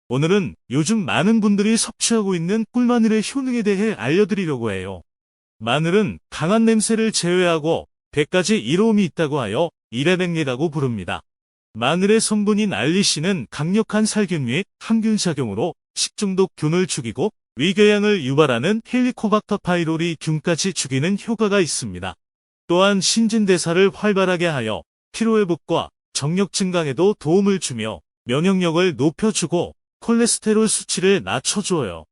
오늘은 요즘 많은 분들이 섭취하고 있는 꿀마늘의 효능에 대해 알려드리려고 해요. 마늘은 강한 냄새를 제외하고 100가지 이로움이 있다고 하여 일회백리라고 부릅니다. 마늘의 성분인 알리신은 강력한 살균 및 항균 작용으로 식중독균을 죽이고 위궤양을 유발하는 헬리코박터 파이로리 균까지 죽이는 효과가 있습니다. 또한 신진대사를 활발하게 하여 피로회복과 정력 증강에도 도움을 주며 면역력을 높여주고 콜레스테롤 수치를 낮춰줘요.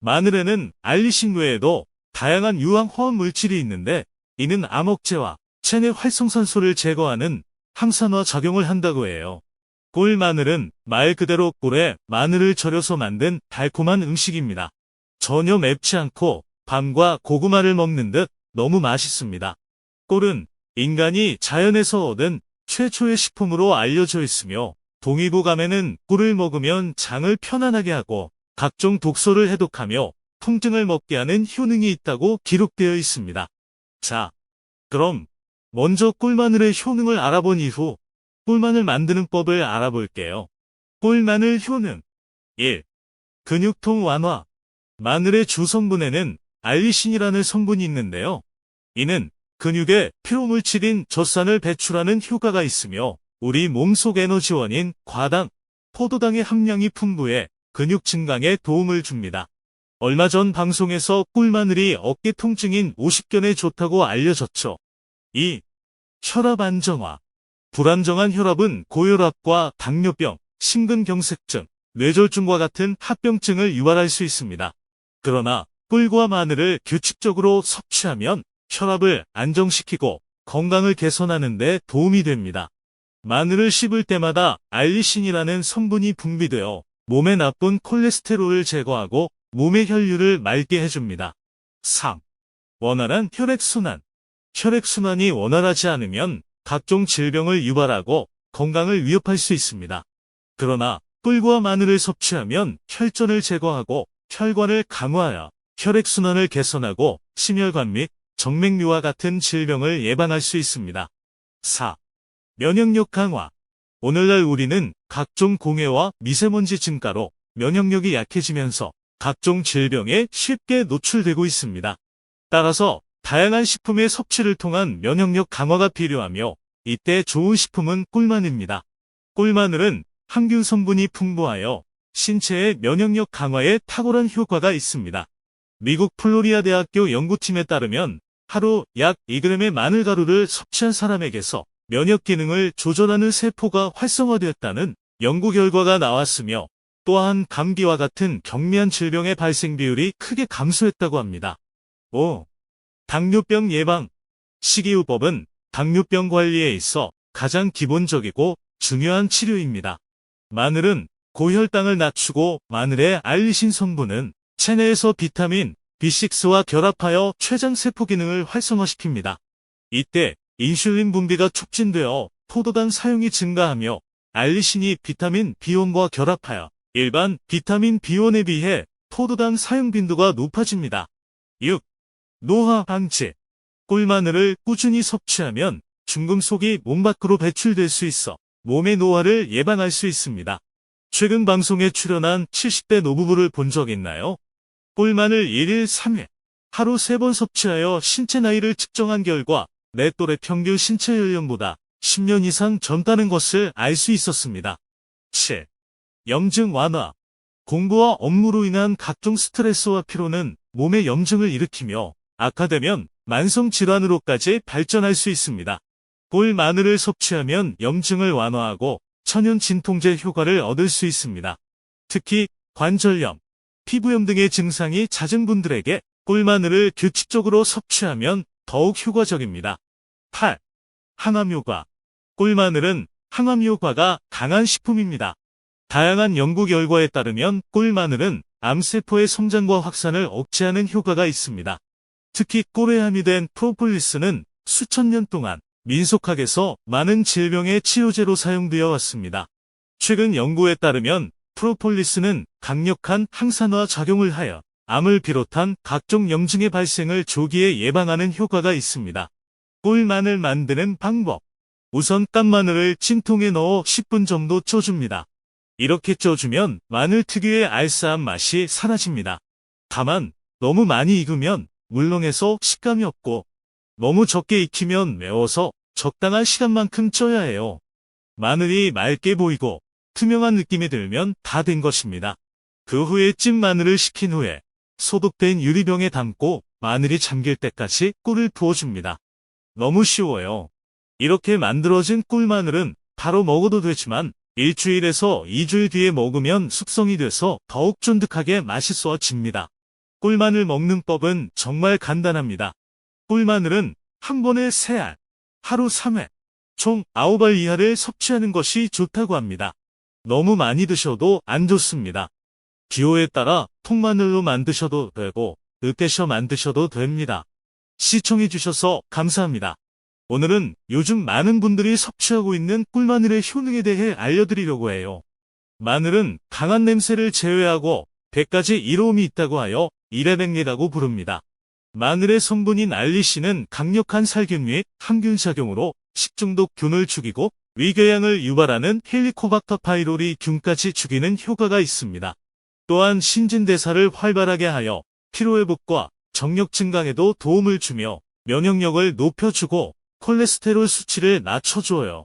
마늘에는 알리신 외에도 다양한 유황 화합 물질이 있는데 이는 암 억제와 체내 활성산소를 제거하는 항산화 작용을 한다고 해요. 꿀마늘은 말 그대로 꿀에 마늘을 절여서 만든 달콤한 음식입니다. 전혀 맵지 않고 밤과 고구마를 먹는 듯 너무 맛있습니다. 꿀은 인간이 자연에서 얻은 최초의 식품으로 알려져 있으며 동의보감에는 꿀을 먹으면 장을 편안하게 하고 각종 독소를 해독하며 통증을 먹게 하는 효능이 있다고 기록되어 있습니다. 자, 그럼 먼저 꿀마늘의 효능을 알아본 이후 꿀마늘 만드는 법을 알아볼게요. 꿀마늘 효능 1. 근육통 완화. 마늘의 주성분에는 알리신이라는 성분이 있는데요. 이는 근육에 피로물질인 젖산을 배출하는 효과가 있으며 우리 몸속 에너지원인 과당, 포도당의 함량이 풍부해 근육 증강에 도움을 줍니다. 얼마 전 방송에서 꿀마늘이 어깨 통증인 50견에 좋다고 알려졌죠. 2. 혈압 안정화. 불안정한 혈압은 고혈압과 당뇨병, 심근경색증, 뇌졸중과 같은 합병증을 유발할 수 있습니다. 그러나 꿀과 마늘을 규칙적으로 섭취하면 혈압을 안정시키고 건강을 개선하는 데 도움이 됩니다. 마늘을 씹을 때마다 알리신이라는 성분이 분비되어 몸에 나쁜 콜레스테롤을 제거하고 몸의 혈류를 맑게 해줍니다. 3. 원활한 혈액순환. 혈액순환이 원활하지 않으면 각종 질병을 유발하고 건강을 위협할 수 있습니다. 그러나 꿀과 마늘을 섭취하면 혈전을 제거하고 혈관을 강화하여 혈액순환을 개선하고 심혈관 및 정맥류와 같은 질병을 예방할 수 있습니다. 4. 면역력 강화. 오늘날 우리는 각종 공해와 미세먼지 증가로 면역력이 약해지면서 각종 질병에 쉽게 노출되고 있습니다. 따라서 다양한 식품의 섭취를 통한 면역력 강화가 필요하며 이때 좋은 식품은 꿀마늘입니다. 꿀마늘은 항균 성분이 풍부하여 신체의 면역력 강화에 탁월한 효과가 있습니다. 미국 플로리다 대학교 연구팀에 따르면 하루 약 2g의 마늘가루를 섭취한 사람에게서 면역 기능을 조절하는 세포가 활성화되었다는 연구 결과가 나왔으며 또한 감기와 같은 경미한 질병의 발생 비율이 크게 감소했다고 합니다. 5. 당뇨병 예방. 식이요법은 당뇨병 관리에 있어 가장 기본적이고 중요한 치료입니다. 마늘은 고혈당을 낮추고 마늘의 알리신 성분은 체내에서 비타민 B6와 결합하여 췌장세포 기능을 활성화시킵니다. 이때 인슐린 분비가 촉진되어 포도당 사용이 증가하며 알리신이 비타민 B1과 결합하여 일반 비타민 B1에 비해 포도당 사용 빈도가 높아집니다. 6. 노화 방지. 꿀마늘을 꾸준히 섭취하면 중금속이 몸 밖으로 배출될 수 있어 몸의 노화를 예방할 수 있습니다. 최근 방송에 출연한 70대 노부부를 본 적 있나요? 꿀마늘 1일 3회, 하루 3번 섭취하여 신체 나이를 측정한 결과 내 또래 평균 신체 연령보다 10년 이상 젊다는 것을 알 수 있었습니다. 7. 염증 완화. 공부와 업무로 인한 각종 스트레스와 피로는 몸에 염증을 일으키며 악화되면 만성 질환으로까지 발전할 수 있습니다. 꿀마늘을 섭취하면 염증을 완화하고 천연 진통제 효과를 얻을 수 있습니다. 특히 관절염, 피부염 등의 증상이 잦은 분들에게 꿀마늘을 규칙적으로 섭취하면 더욱 효과적입니다. 8. 항암 효과. 꿀마늘은 항암 효과가 강한 식품입니다. 다양한 연구 결과에 따르면 꿀마늘은 암세포의 성장과 확산을 억제하는 효과가 있습니다. 특히 꿀에 함유된 프로폴리스는 수천 년 동안 민속학에서 많은 질병의 치료제로 사용되어 왔습니다. 최근 연구에 따르면 프로폴리스는 강력한 항산화 작용을 하여 암을 비롯한 각종 염증의 발생을 조기에 예방하는 효과가 있습니다. 꿀마늘 만드는 방법. 우선 깐 마늘을 찜통에 넣어 10분 정도 쪄줍니다. 이렇게 쪄주면 마늘 특유의 알싸한 맛이 사라집니다. 다만 너무 많이 익으면 물렁해서 식감이 없고 너무 적게 익히면 매워서 적당한 시간만큼 쪄야 해요. 마늘이 맑게 보이고 투명한 느낌이 들면 다 된 것입니다. 그 후에 찐 마늘을 식힌 후에 소독된 유리병에 담고 마늘이 잠길 때까지 꿀을 부어줍니다. 너무 쉬워요. 이렇게 만들어진 꿀마늘은 바로 먹어도 되지만 일주일에서 2주일 뒤에 먹으면 숙성이 돼서 더욱 쫀득하게 맛있어집니다. 꿀마늘 먹는 법은 정말 간단합니다. 꿀마늘은 한 번에 3알, 하루 3회, 총 9알 이하를 섭취하는 것이 좋다고 합니다. 너무 많이 드셔도 안 좋습니다. 기호에 따라 통마늘로 만드셔도 되고 으깨셔 만드셔도 됩니다. 시청해주셔서 감사합니다. 오늘은 요즘 많은 분들이 섭취하고 있는 꿀마늘의 효능에 대해 알려드리려고 해요. 마늘은 강한 냄새를 제외하고 100가지 이로움이 있다고 하여 일회백리라고 부릅니다. 마늘의 성분인 알리신은 강력한 살균 및 항균 작용으로 식중독균을 죽이고 위궤양을 유발하는 헬리코박터 파이로리 균까지 죽이는 효과가 있습니다. 또한 신진대사를 활발하게 하여 피로회복과 정력 증강에도 도움을 주며 면역력을 높여주고 콜레스테롤 수치를 낮춰줘요.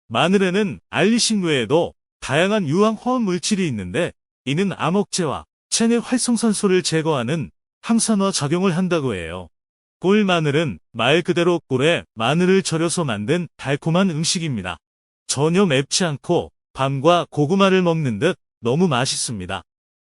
마늘에는 알리신 외에도 다양한 유황 화합 물질이 있는데 이는 암흑제와 체내 활성산소를 제거하는 항산화 작용을 한다고 해요. 꿀마늘은 말 그대로 꿀에 마늘을 절여서 만든 달콤한 음식입니다. 전혀 맵지 않고 밤과 고구마를 먹는 듯 너무 맛있습니다.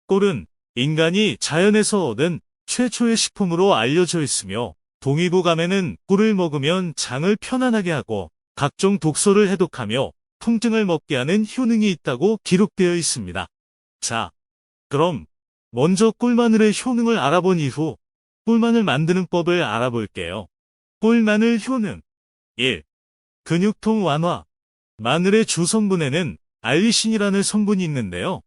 꿀은 인간이 자연에서 얻은 최초의 식품으로 알려져 있으며 동의보감에는 꿀을 먹으면 장을 편안하게 하고 각종 독소를 해독하며 통증을 먹게 하는 효능이 있다고 기록되어 있습니다. 자, 그럼 먼저 꿀마늘의 효능을 알아본 이후 꿀마늘 만드는 법을 알아볼게요. 꿀마늘 효능 1. 근육통 완화. 마늘의 주성분에는 알리신이라는 성분이 있는데요.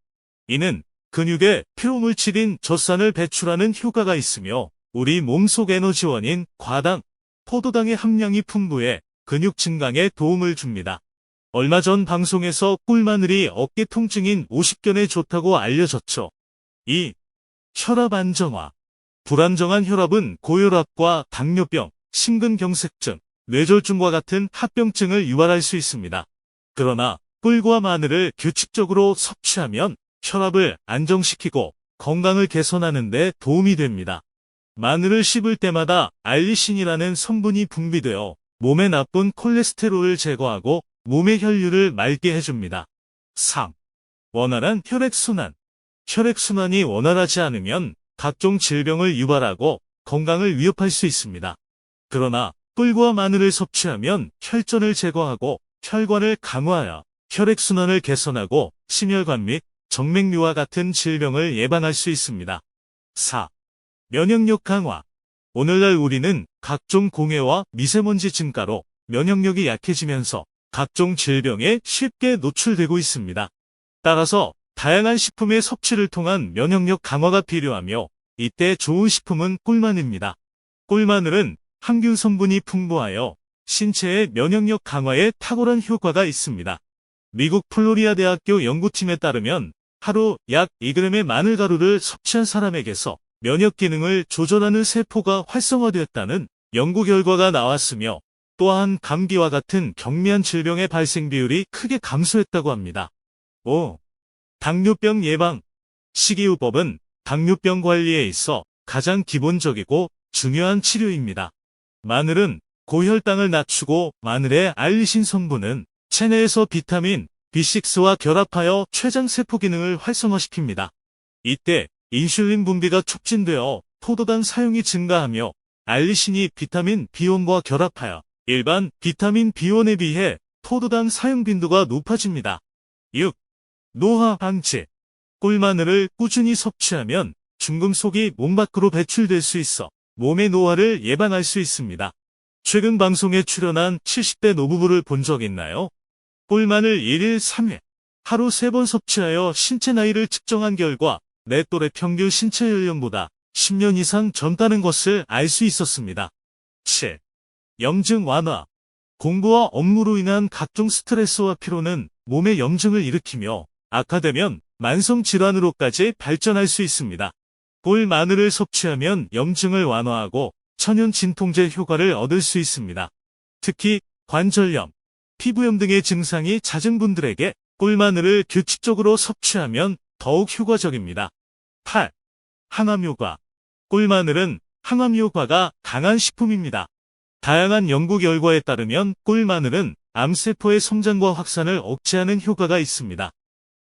이는 근육에 피로물질인 젖산을 배출하는 효과가 있으며 우리 몸속 에너지원인 과당, 포도당의 함량이 풍부해 근육 증강에 도움을 줍니다. 얼마 전 방송에서 꿀마늘이 어깨 통증인 50견에 좋다고 알려졌죠. 2. 혈압 안정화. 불안정한 혈압은 고혈압과 당뇨병, 심근경색증, 뇌졸중과 같은 합병증을 유발할 수 있습니다. 그러나 꿀과 마늘을 규칙적으로 섭취하면 혈압을 안정시키고 건강을 개선하는 데 도움이 됩니다. 마늘을 씹을 때마다 알리신이라는 성분이 분비되어 몸에 나쁜 콜레스테롤을 제거하고 몸의 혈류를 맑게 해줍니다. 3. 원활한 혈액순환. 혈액순환이 원활하지 않으면 각종 질병을 유발하고 건강을 위협할 수 있습니다. 그러나 꿀과 마늘을 섭취하면 혈전을 제거하고 혈관을 강화하여 혈액순환을 개선하고 심혈관 및 정맥류와 같은 질병을 예방할 수 있습니다. 4. 면역력 강화. 오늘날 우리는 각종 공해와 미세먼지 증가로 면역력이 약해지면서 각종 질병에 쉽게 노출되고 있습니다. 따라서 다양한 식품의 섭취를 통한 면역력 강화가 필요하며 이때 좋은 식품은 꿀마늘입니다. 꿀마늘은 항균 성분이 풍부하여 신체의 면역력 강화에 탁월한 효과가 있습니다. 미국 플로리다 대학교 연구팀에 따르면 하루 약 2g의 마늘가루를 섭취한 사람에게서 면역 기능을 조절하는 세포가 활성화되었다는 연구 결과가 나왔으며 또한 감기와 같은 경미한 질병의 발생 비율이 크게 감소했다고 합니다. 5. 당뇨병 예방. 식이요법은 당뇨병 관리에 있어 가장 기본적이고 중요한 치료입니다. 마늘은 고혈당을 낮추고 마늘의 알리신 성분은 체내에서 비타민 B6와 결합하여 췌장세포 기능을 활성화시킵니다. 이때 인슐린 분비가 촉진되어 포도당 사용이 증가하며 알리신이 비타민 B1과 결합하여 일반 비타민 B1에 비해 포도당 사용 빈도가 높아집니다. 6. 노화 방지. 꿀마늘을 꾸준히 섭취하면 중금속이 몸 밖으로 배출될 수 있어 몸의 노화를 예방할 수 있습니다. 최근 방송에 출연한 70대 노부부를 본 적 있나요? 꿀마늘 1일 3회, 하루 3번 섭취하여 신체 나이를 측정한 결과 내 또래 평균 신체 연령보다 10년 이상 젊다는 것을 알 수 있었습니다. 7. 염증 완화. 공부와 업무로 인한 각종 스트레스와 피로는 몸에 염증을 일으키며 악화되면 만성 질환으로까지 발전할 수 있습니다. 꿀 마늘을 섭취하면 염증을 완화하고 천연 진통제 효과를 얻을 수 있습니다. 특히 관절염, 피부염 등의 증상이 잦은 분들에게 꿀 마늘을 규칙적으로 섭취하면 더욱 효과적입니다. 8. 항암 효과. 꿀 마늘은 항암 효과가 강한 식품입니다. 다양한 연구 결과에 따르면 꿀 마늘은 암세포의 성장과 확산을 억제하는 효과가 있습니다.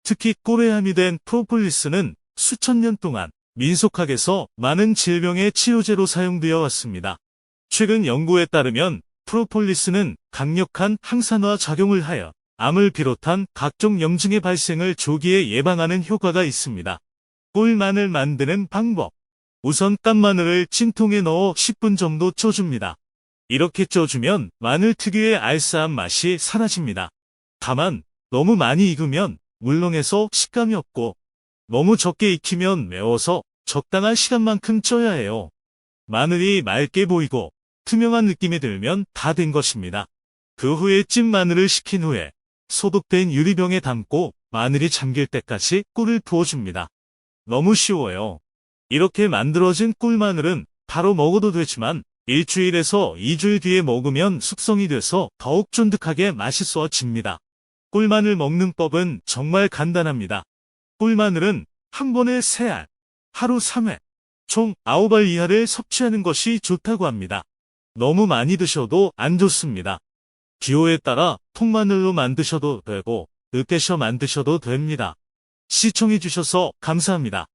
특히 꿀에 함유된 프로폴리스는 수천 년 동안 민속학에서 많은 질병의 치료제로 사용되어 왔습니다. 최근 연구에 따르면 프로폴리스는 강력한 항산화 작용을 하여 암을 비롯한 각종 염증의 발생을 조기에 예방하는 효과가 있습니다. 꿀 마늘 만드는 방법. 우선 깐 마늘을 찜통에 넣어 10분 정도 쪄줍니다. 이렇게 쪄주면 마늘 특유의 알싸한 맛이 사라집니다. 다만 너무 많이 익으면 물렁해서 식감이 없고 너무 적게 익히면 매워서 적당한 시간만큼 쪄야 해요. 마늘이 맑게 보이고 투명한 느낌이 들면 다 된 것입니다. 그 후에 찐 마늘을 식힌 후에 소독된 유리병에 담고 마늘이 잠길 때까지 꿀을 부어줍니다. 너무 쉬워요. 이렇게 만들어진 꿀마늘은 바로 먹어도 되지만 일주일에서 2주일 뒤에 먹으면 숙성이 돼서 더욱 쫀득하게 맛있어집니다. 꿀마늘 먹는 법은 정말 간단합니다. 꿀마늘은 한 번에 3알, 하루 3회, 총 9알 이하를 섭취하는 것이 좋다고 합니다. 너무 많이 드셔도 안 좋습니다. 기호에 따라 통마늘로 만드셔도 되고 으깨셔 만드셔도 됩니다. 시청해주셔서 감사합니다.